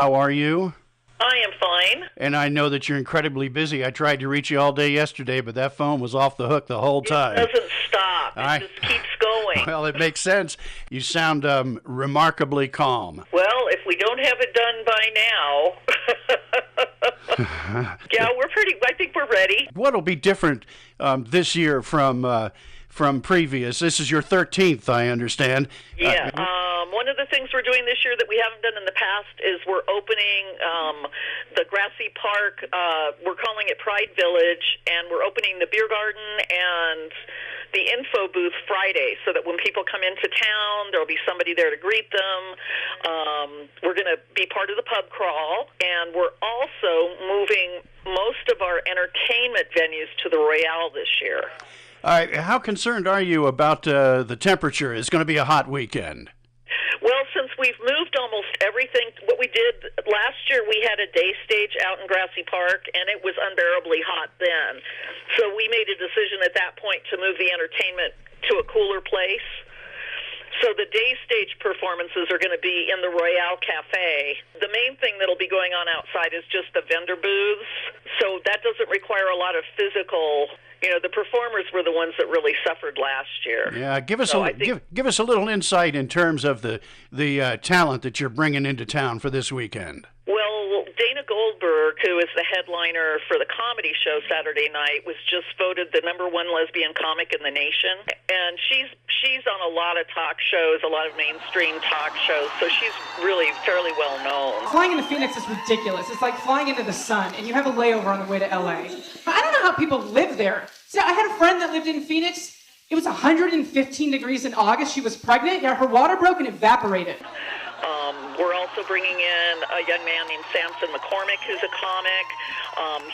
How are you? I am fine. And I know that you're incredibly busy. I tried to reach you all day yesterday, but that phone was off the hook the whole time. It doesn't stop. It just keeps going. Well, it makes sense. You sound remarkably calm. Well, if we don't have it done by now, yeah, I think we're ready. What'll be different this year from previous? This is your 13th, I understand. Yeah. One of the things we're doing this year that we haven't done in the past is we're opening the grassy park. We're calling it Pride Village, and we're opening the beer garden and the info booth Friday, so that when people come into town, there'll be somebody there to greet them. We're going to be part of the pub crawl, and we're also moving most of our entertainment venues to the Royale this year. All right. How concerned are you about the temperature? It's going to be a hot weekend. Well, since we've moved almost everything, what we did last year, we had a day stage out in Grassy Park, and it was unbearably hot then. So we made a decision at that point to move the entertainment to a cooler place. So the day stage performances are going to be in the Royale Cafe. The main thing that'll be going on outside is just the vendor booths. So that doesn't require a lot of physical. The performers were the ones that really suffered last year. Yeah, give us a little insight in terms of the talent that you're bringing into town for this weekend. Well, Dana Goldberg, who is the headliner for the comedy show Saturday night, was just voted the #1 lesbian comic in the nation, and she's on a lot of talk shows, a lot of mainstream talk shows, so she's really fairly well known. Flying into Phoenix is ridiculous. It's like flying into the sun, and you have a layover on the way to LA. I don't know how people live there. So I had a friend that lived in Phoenix. It was 115 degrees in August. She was pregnant. Yeah, her water broke and evaporated. We're also bringing in a young man named Samson McCormick, who's a comic.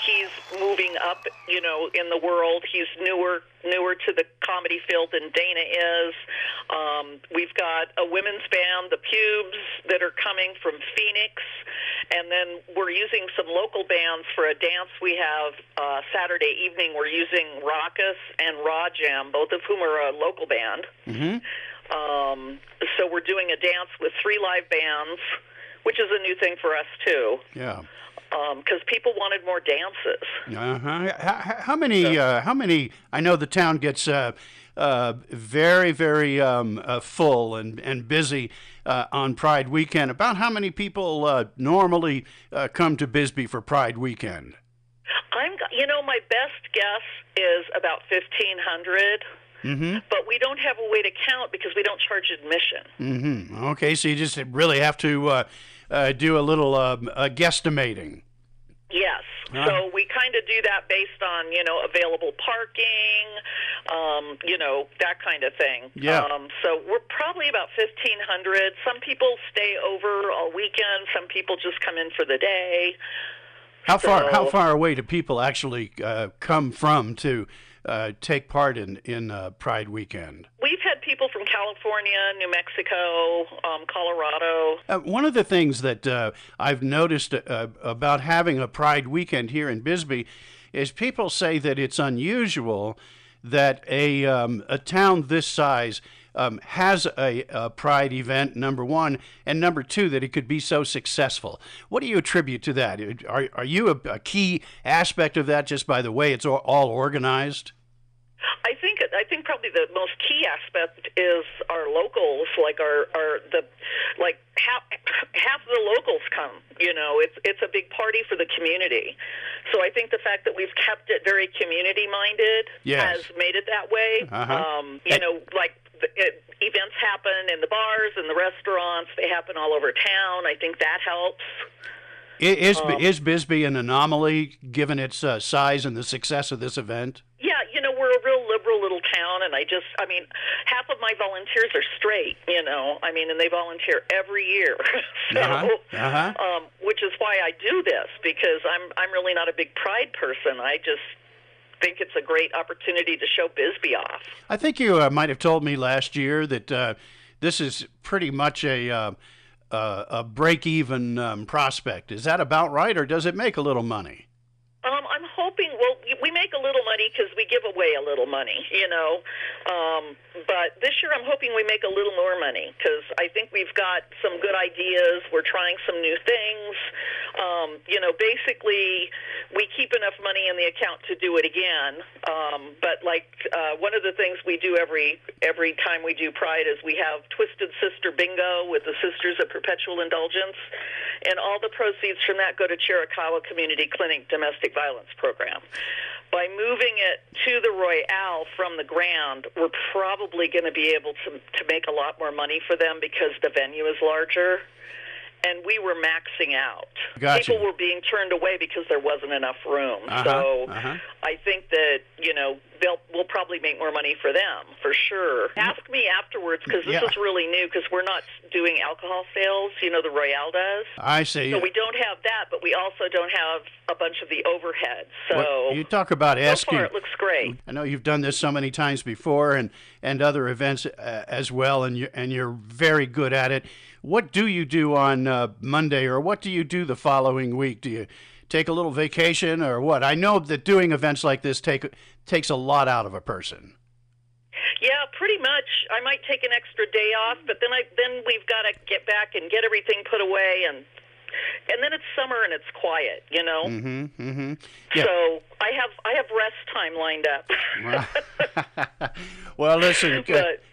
He's moving up, in the world. He's newer to the comedy field than Dana is. We've got a women's band, the Pubes, that are coming from Phoenix. And then we're using some local bands for a dance we have Saturday evening. We're using Raucous and Raw Jam, both of whom are a local band. Mm-hmm. So we're doing a dance with 3 live bands, which is a new thing for us, too. Yeah. Because people wanted more dances. Uh-huh. How many, I know the town gets very, very full and busy on Pride Weekend. About how many people normally come to Bisbee for Pride Weekend? My best guess is about 1,500. Mm-hmm. But we don't have a way to count because we don't charge admission. Mm-hmm. Okay, so you just really have to do a little guesstimating. Yes. So we kind of do that based on, available parking, that kind of thing. Yeah. So we're probably about 1,500. Some people stay over all weekend. Some people just come in for the day. How far away do people actually come from to take part in Pride Weekend? We've had people from California, New Mexico, Colorado. One of the things that I've noticed about having a Pride Weekend here in Bisbee is people say that it's unusual that a town this size has a Pride event, number one, and number two, that it could be so successful. What do you attribute to that? Are you a key aspect of that just by the way it's all organized? I think probably the most key aspect is our locals, half of the locals come. It's a big party for the community. So I think the fact that we've kept it very community minded has made it that way. Events happen in the bars and the restaurants. They happen all over town. I think that helps. Is Bisbee an anomaly given its size and the success of this event? Yeah, we're a real liberal little town, and half of my volunteers are straight, and they volunteer every year. Which is why I do this, because I'm really not a big Pride person. I just think it's a great opportunity to show Bisbee off. I think you might have told me last year that this is pretty much a break-even prospect. Is that about right, or does it make a little money? I'm hoping, well, we make a little money because we give away a little money, but this year I'm hoping we make a little more money because I think we've got some good ideas. We're trying some new things. Basically, we keep enough money in the account to do it again. But one of the things we do every time we do Pride is we have Twisted Sister Bingo with the Sisters of Perpetual Indulgence, and all the proceeds from that go to Chiricahua Community Clinic Domestic Violence Program. By moving it to the Royale from the Grand, we're probably going to be able to make a lot more money for them because the venue is larger. And we were maxing out. Gotcha. People were being turned away because there wasn't enough room. I think that, we'll probably make more money for them, for sure. Ask me afterwards, because this is really new, because we're not doing alcohol sales, the Royale does. I see. So we don't have that, but we also don't have a bunch of the overhead. So you talk about asking. So far, it looks great. I know you've done this so many times before and other events as well, and you're very good at it. What do you do on Monday, or what do you do the following week? Do you take a little vacation or what? I know that doing events like this takes a lot out of a person. Yeah, pretty much. I might take an extra day off, but then we've got to get back and get everything put away, and then it's summer and it's quiet, Yeah. So I have rest time lined up. Well, listen,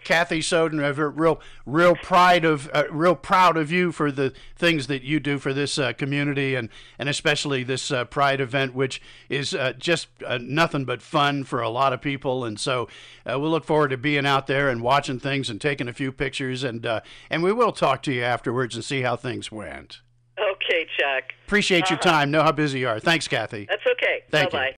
Kathy Sowden, I'm real proud of you for the things that you do for this community, and especially this Pride event, which is just nothing but fun for a lot of people. And so we'll look forward to being out there and watching things and taking a few pictures, and we will talk to you afterwards and see how things went. Okay, Chuck. Appreciate your time. Know how busy you are. Thanks, Kathy. That's okay. Thank Bye-bye. you.